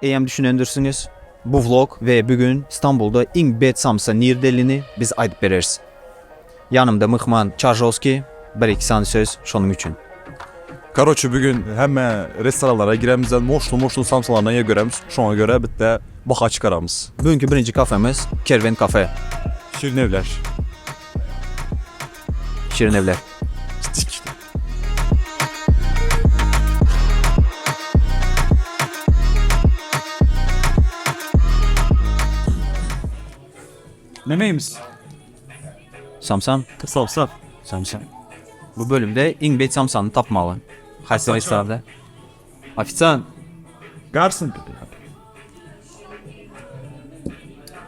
Eğer düşünürsünüz, bu vlog ve bugün İstanbul'da eng bet samsa nerdelini biz aytıp bereriz. Yanımda Mıhman Çarjovski, bir iki saniye söz şunun için. Короче, bugün hemen restoranlara giremizden moşlu samsalarına ya göremiz. Şuna göre bitte baha çıkaramız. Bugünkü birinci kafemiz Kerven Kafe, Şirin evler. Şirin Evler. Ne neyimiz? Samsam. Samsa. Samsam. Bu bölümde eng bet samsanı tapmalı. Haysi restoranda. Ofisan. Garsın.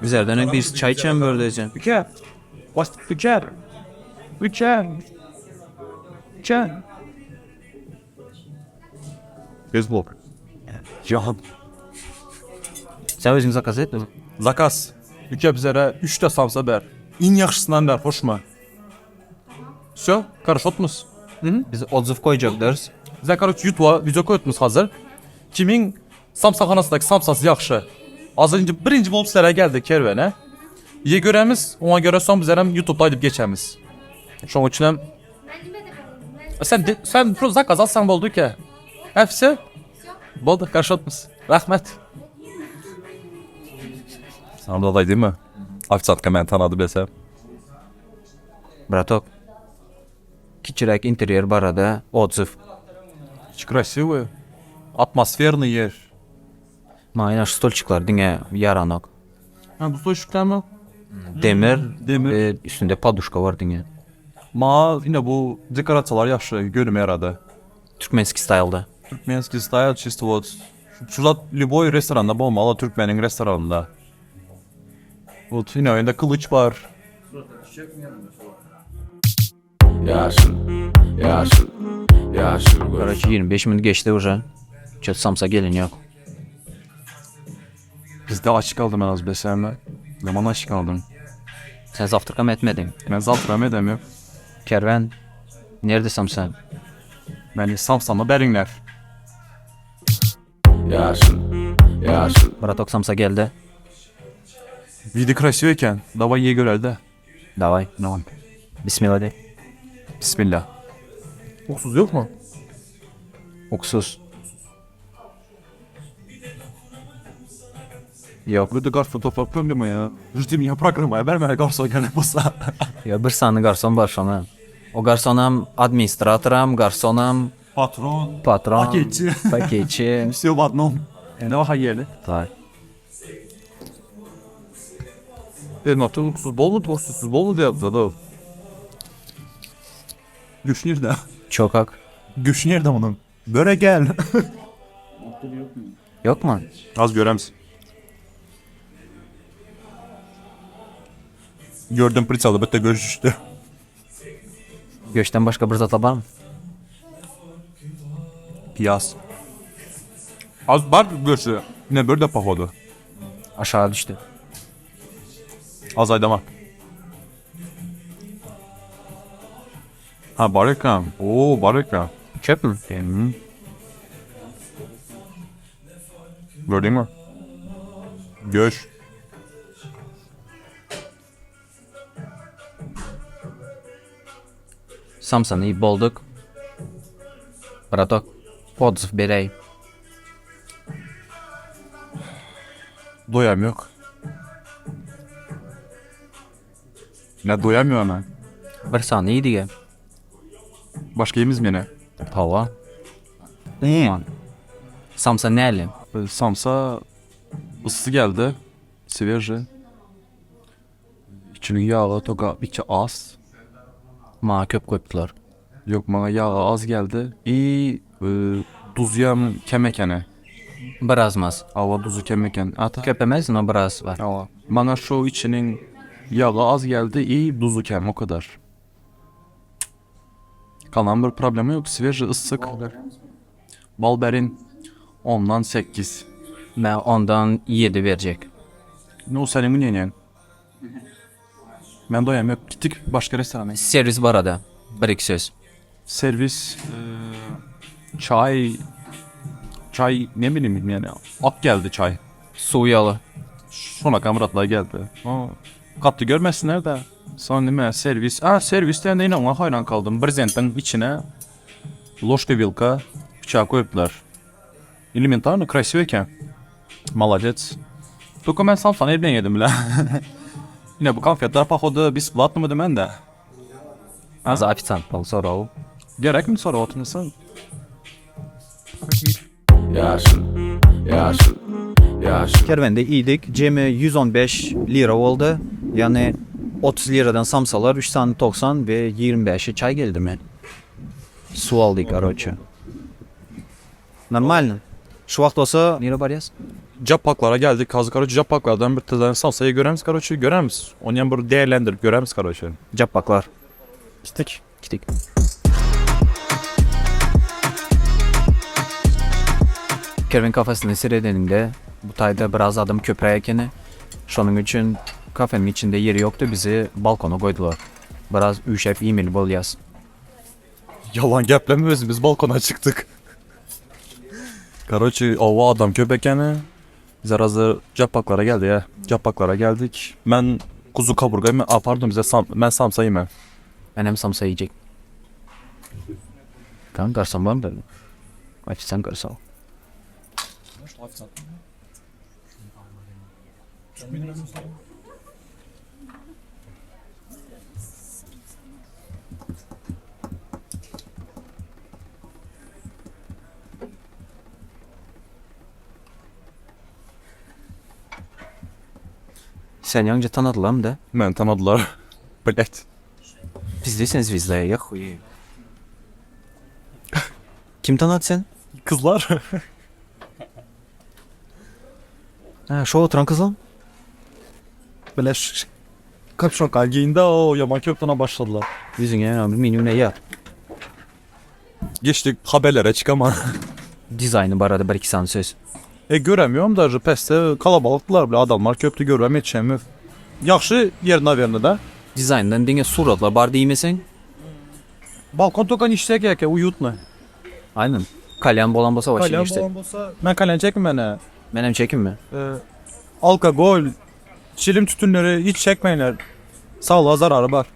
Üzerden bir çay içen böylece. Büker. Bastı büker. Büker. Büker. Bezbol. Cihan. Sen özün zakaz ettin mi? Zakaz. Büker bizlere 3 de samsa ber. En yaxşısından ber, hoşma. Все, karışotmuz. Biz отзыв koyacaklarız. Bizler короче YouTube'a video koyutmuz hazır. Kimin samsaxanasındaki samsası yaxşı. Az önce birinci bolup sizlere geldi kervene. Ye göremiz, ona göre son bizler hem YouTube'da edip geçemiz. Şunun için hem... Sen zakaz alsan oldu ki. Hepsi? Boldu, karşılatmız. Rahmet. Sana da olay değil mi? Ofisantka beni tanıdı besem. Bratok. Kiçirek interyer barada отзыв. Hiç красивый. Atmosferный yer. Maynaş stolçuklar dine yaranok. Ha bu soyuşluklar mı? Demir, Demir. üstünde paduşka var dine. Ma yine bu dekoratsiyalar yaxşı görünmeye yaradı. Türkmenski style'da. Türkmenский style чисто вот. Şurada любой restoranda olmalı Türkmenin restoranında. Вот yine önünde kılıç var. Yaşıl. Короче 25 minut geçti уже. Çöt samsa gelin yok. Bizde açık kaldım ben az besemle. Zaman açık kaldım. Sen zavtırkam etmedin. Ben zaltıram edemiyorum. Kerven. Nerede samsa? Beni samsama berinler. Bratok samsa geldi. Vidi krasiveyken давай ye görelde. Davay. Tamam. Bismillah de. Bismillah. Oksuz yok mu? Oksuz. Yok. Burada garson topraklarım mı ya? Jüdim yaprak mı? Verme garson gene basa. Ya bir saniye garson var şuna. O garsonam administratoram, garsonam Patron. patron. Paketçi. Paketçi. Все в одном. Ne var hayali? Tay. Not oksuz bol mu toksuzsuz bol mu diye yaptı Güç nerede? Çokak. Güç nerede onun? Böyle gel. Yok mu? Az göremiz. Gördüm pritsalı bitti görüşüştü. Göçten başka bir zat var mı? Piyaz. Az var görüşü. Yine böyle de pahalı. Aşağı düştü. Az aydama. Ha barika. Oo barika. Çöp mü? Gördün mü? Göç. Samsan'ı iyi bulduk. Bratok. Отзыв berey. Doyam yok. Ne doyamıyor ben. Bir saniye diye. Başka yemiz mi yine? Hava. Samsa neli? Samsa ısı geldi. Свежий. İçinin yağı toka içi az. Ma köp koydular. Yok bana yağı az geldi. İyi tuzuyam kemekene. Biraz maz. Hava tuzu kemeken. Ata. Köpemez ama biraz var. Hava. Bana şu içinin yağı az geldi. İyi tuzu kem o kadar. Kalan bir problemi yok. Свежий ısık. Balberin 10'dan 8. Ben ondan 7 verecek. Ne o senin neyin? Ben doyam yok. Gittik başka restorana. Servis var arada. Bir iki söz. Servis çay Çay ne bileyim yani. Ak geldi çay. Soğuyalı. Sonra kameratlar geldi. Katı görmesinler de. Sonra nime servis. Servisten de yine ona hayran kaldım. Brezentin içine ложка вилка bıçağı koyuplar. Элементарно, красиво ekan. Молодец. Только ben samsan evden yedim bile. Yine bu konfetler pahodu бесплатно mı demen de. Az ofisant bol sorav. Gerek mi sonra oturmasın? Kervende iyiydik. Cemi 115 lira oldu. Yani 30 liradan samsalar 3 tane 90 ve 25'e çay geldi mi? Su aldık короче. Нормально. Şu vakt olsa nere barıyız? Capaklara geldik. Kazı karoçu capaklardan bir tane samsayı göremiz karoçu. Göremiz. Onu yan bir değerlendirip göremiz karoçu. Capaklar. Gittik. Gittik. Kervin kafesinin seyredeninde bu tayda biraz adım köprüye ekeni. Şunun için kafenin içinde yeri yoktu, bizi balkona koydular. Biraz üşep e-mail bol yaz. Yalan gepleme özümüz balkona çıktık. Karoçu ova adam köpekeni. Biz arazı capaklara geldi ya. Capaklara geldik. Ben kuzu kaburgayı pardon ben samsayım ben. Ben hem samsa yiyecek. Kan garson var mı dedim. Ofisten garson. Sen yanca tanıdılar mı da? Ben tanıdılar. Блять. Пиздец, звезда, я хуею. Kim tanıdı sen? Kızlar. Ha, şu oturan kız lan. Böyle kapşon kalgiyinde o yaman köftana başladılar. Yüzüne önemli minimum ne ya? Geçtik haberlere çıkama. Dizaynı barada bir iki saniye söz. Göremiyorum da peste kalabalıklar bile adamlar köptü görmem yetişemiyor. Yaxşı yerine verini de. Dizayndan dine suratlar bar değil misin? Balkon tokan işlek yake uyutma. Aynen. Kalyan bolan bosa başlayın Kalem işte. falan bolsa. Ben kalem çekmem bana. Benim çekim mi? Alkogol, çilim tütünleri hiç çekmeyinler. Sağlığa zararı var.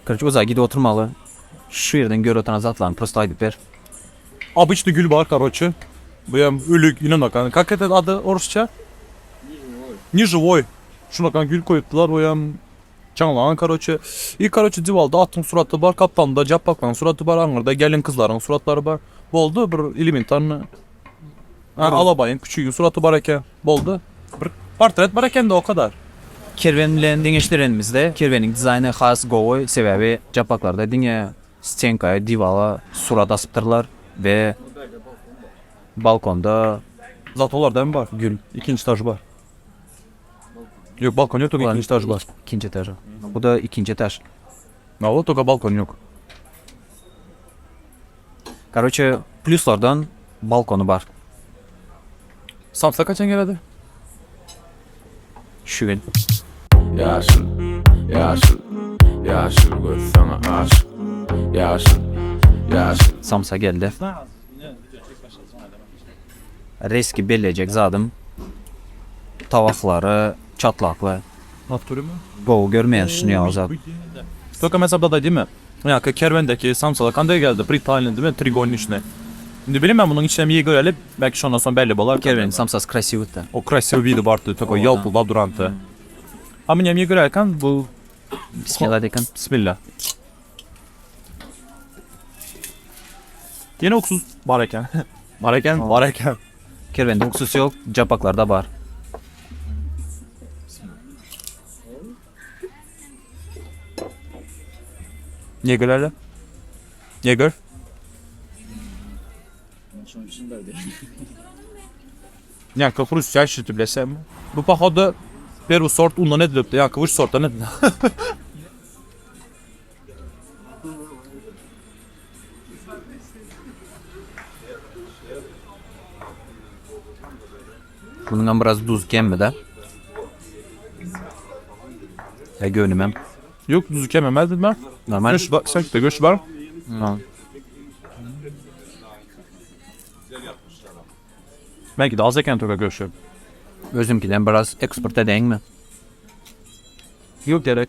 Kırıcı uzağa gidi oturmalı. Şu yerden gör otan azatlan. Prosto aydıp ver. Обычный gül var karoçu. Bu yam ölük inan akan. Как это adı Orusça? Не живой. Şuna kan gül koyuptular o yam canlanan karoçu. İlk karoçu divalda atın suratı var, kaptanda capaklan suratı var, angırda gelin kızların suratları var. Boldu bir elementarını. Alabayın küçüğün suratı var eken. Boldu. Bir portret var eken de o kadar. Kervenle dingeçlerimizde kervenin dizaynı has goy sebebi capaklarda dine stenkaya, divala surat asıptırlar ve balkonda Zatolardan var. gül. İkinci taşı var. Yok balkon yok, Ulan, ikinci taşı var. İkinci etajı. Bu da ikinci etaj. Ama toka balkon yok. Короче, pluslardan balkonu var. Samsa kaçan geldi? Şu gün. Yaşıl, yaşıl, yaşıl göz sana aşık. Yaşıl, yaşıl. Samsa geldi. Reski bellecek zadım. Tavakları çatlaklı. Naftörü mü? Go görmeyen şunu zat. Toka mesela da değil mi? Ya ki kervendeki samsalar kanda geldi. Pritalin değil mi? Trigonun içine. Şimdi bilmem ben bunun içine iyi görelim. Belki şundan sonra belli bolar. Kervenin samsas krasivıttı. O krasiv vidi vardı. Toka yalpul labdurantı. Ama iyi görerken bu... Bismillah dekan. Bismillah. Yine oksuz bareken. Bareken. Kervende oksus yok, capaklarda var. Niye görerler? Niye gör? Yani kıvır üstü şişti bilesem. Bu pahadı bir bu sort unla ne dilipti ya kıvır sorta ne dilipti. Bundan biraz duz gelme de. Ya gönlümem. Yok düzü kememez dedim ben. Normal. Göç var, sen de göç var. Ha. Belki de az eken toka görüşüp. Özümkinden biraz eksport edeyim mi? Yok gerek.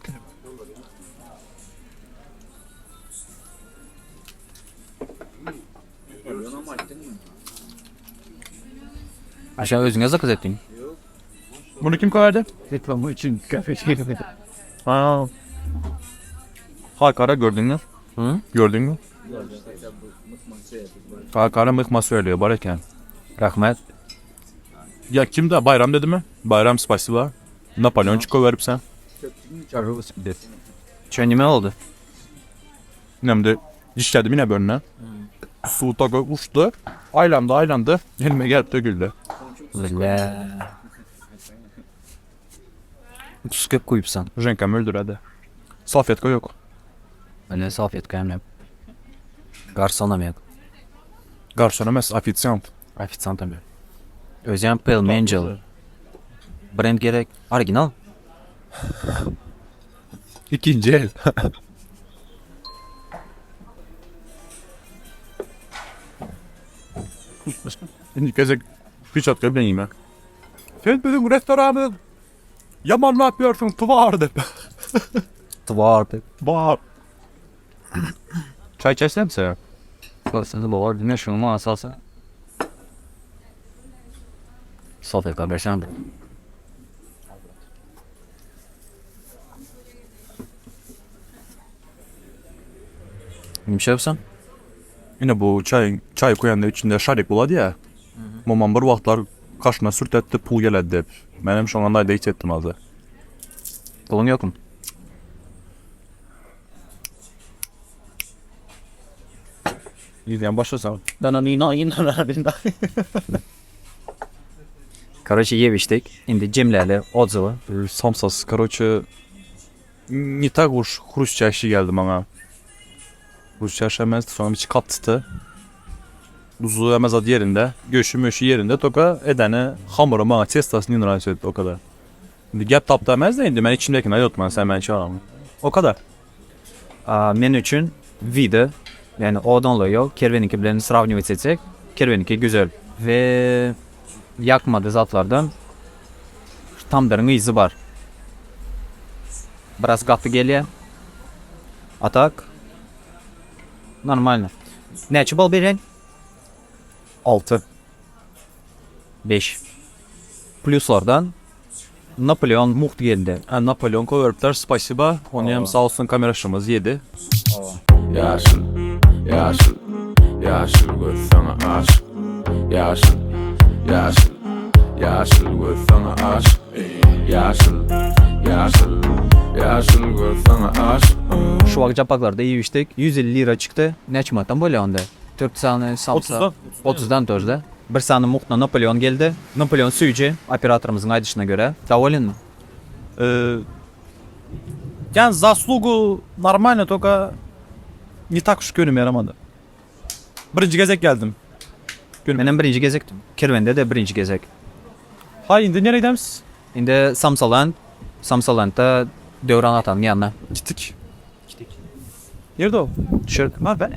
Aşağı özüne zakız ettin. Bunu kim koyardı? Reklamı için kafe Ha. Haykara gördün mü? Hı? Gördün mü? Haykara mıkma söylüyor bareken. Rahmet. Ya kim de bayram dedi mi? Bayram spasiba. Napolyon çiko verip sen. Çönüme oldu. Nem de dişledim yine bölüne. Su tağı uçtu. Aylandı. Elime gelip döküldü. Öyle. Sıkıp koyupsan. Jenkam öldüredi. Salfetka yok. Öyle safiyet kayamlayıp. Garsonam yok. Garson emez, ofisiyant. Ofisantam yok. Özyen Pale Angel. Brand gerek. Original. İkinci el. Şimdi gezek bir çatka bileyim ben. Sen bizim restoranı yaman ne yapıyorsun? Tuvar de. Tvardı. Bağır. Çay içersen mi sen? Kalsın da bağır. Dinle şunu mu asalsa. Safiyet kardeşim. Nimşe yapsan? Yine bu çay koyanda içinde şarik buladı ya. Momam bir vaxtlar kaşına sürtetti pul geledi hep. Benim şu anda da hiç ettim azı. Kolun yok mu? İzleyen başlasam. Короче, yemiştik. Şimdi Cemlerle отзывы. Samsas, короче, не так уж хрустящий geldi bana. Хрустящий emezdi, sonra içi kattıtı. Tuzu emez adı yerinde, göğüşü yerinde, toka edene hamuru bana testasını rahatsız etti o kadar. Şimdi gap tapta emez de indi, ben içimdekini ayırtmam, sen ben çağıramam. O kadar. Men üçün vidi, yani odanla yok. Kerveninki bilen сравнивать etsek, Kerveninki güzel. Ve yakmadı zatlardan tamdarın izi var. Biraz katı geliyor. Atak. Normal. Neçe bal verin? 6. 5. Pluslardan Napolyon muht geldi. Napolyon koverpler, spasiba. Onu hem sağ olsun kameraşımız yedi. Yaşıl, yaşıl, yaşıl göz sana aşık. Yaşıl, yaşıl, yaşıl göz sana aşık. Yaşıl, yaşıl, yaşıl göz sana aşık. Şu an capaklarda iyi içtik. 150 lira çıktı. Ne çıkmadan böyle onda. 4 tane samsa. 30'dan. 30'dan 4'de. Bir tane muhtuna Napolyon geldi. Napolyon suyucu operatorımızın aydışına göre. Доволен mı? Yani zaslugу нормально, только не так уж gönlüm yaramadı. Birinci gezek geldim. Benim birinci gezektim. Kervende de birinci gezek. Hay indi nereye gidemiz? Şimdi Samsaland'da Devran Atan'ın yanına. Gittik. Nerede o? Düşürdük. Ha ben